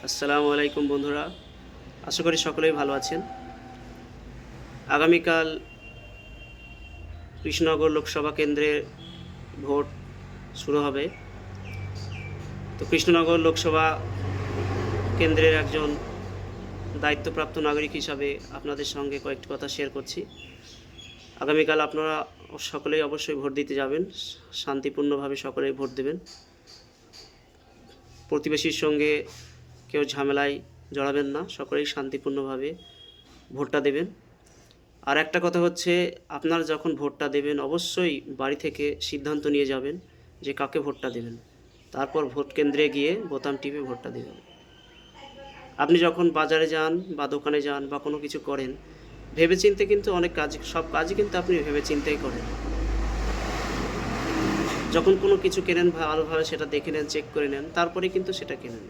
আসসালামু আলাইকুম বন্ধুরা, আশা করি সকলেই ভালো আছেন। আগামীকাল কৃষ্ণনগর লোকসভা কেন্দ্রে ভোট শুরু হবে। তো কৃষ্ণনগর লোকসভা কেন্দ্রের একজন দায়িত্বপ্রাপ্ত নাগরিক হিসাবে আপনাদের সঙ্গে কয়েকটি কথা শেয়ার করছি। আগামীকাল আপনারা সকলেই অবশ্যই ভোট দিতে যাবেন, শান্তিপূর্ণভাবে সকলেই ভোট দেবেন। প্রতিবেশীর সঙ্গে কেউ ঝামেলায় জড়াবেন না, সকলেই শান্তিপূর্ণভাবে ভোটটা দেবেন। আর একটা কথা হচ্ছে, আপনারা যখন ভোটটা দেবেন অবশ্যই বাড়ি থেকে সিদ্ধান্ত নিয়ে যাবেন যে কাকে ভোটটা দেবেন। তারপর ভোট কেন্দ্রে গিয়ে বোতাম টিপে ভোটটা দেবেন। আপনি যখন বাজারে যান বা দোকানে যান বা কোনো কিছু করেন, ভেবেচিন্তে কিন্তু অনেক কাজ, সব কাজই কিন্তু আপনি ভেবেচিন্তেই করেন। যখন কোনো কিছু কেনেন ভালোভাবে সেটা দেখে নেন, চেক করে নেন, তারপরে কিন্তু সেটা কেনেন।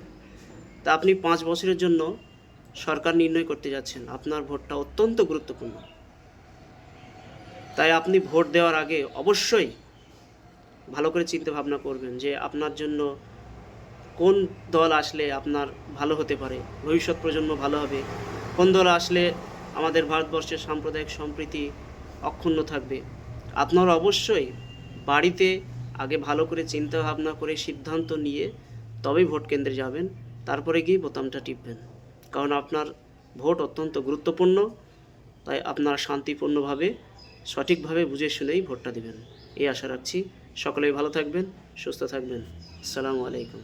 তা আপনি 5 বছরের জন্য সরকার নির্ণয় করতে যাচ্ছেন, আপনার ভোটটা অত্যন্ত গুরুত্বপূর্ণ। তাই আপনি ভোট দেওয়ার আগে অবশ্যই ভালো করে চিন্তা ভাবনা করবেন যে আপনার জন্য কোন দল আসলে আপনার ভালো হতে পারে, ভবিষ্যৎ প্রজন্ম ভালো হবে, কোন দল আসলে আমাদের ভারতবর্ষের সাম্প্রদায়িক সম্প্রীতি অক্ষুণ্ণ থাকবে। আপনারা অবশ্যই বাড়িতে আগে ভালো করে চিন্তা ভাবনা করে সিদ্ধান্ত নিয়ে তবেই ভোট কেন্দ্রে যাবেন, তারপরে গিয়ে বোতামটা টিপবেন। কারণ আপনার ভোট অত্যন্ত গুরুত্বপূর্ণ। তাই আপনারা শান্তিপূর্ণভাবে সঠিকভাবে বুঝে শুনেই ভোটটা দেবেন, এই আশা রাখছি। সকলেই ভালো থাকবেন, সুস্থ থাকবেন। আসসালামু আলাইকুম।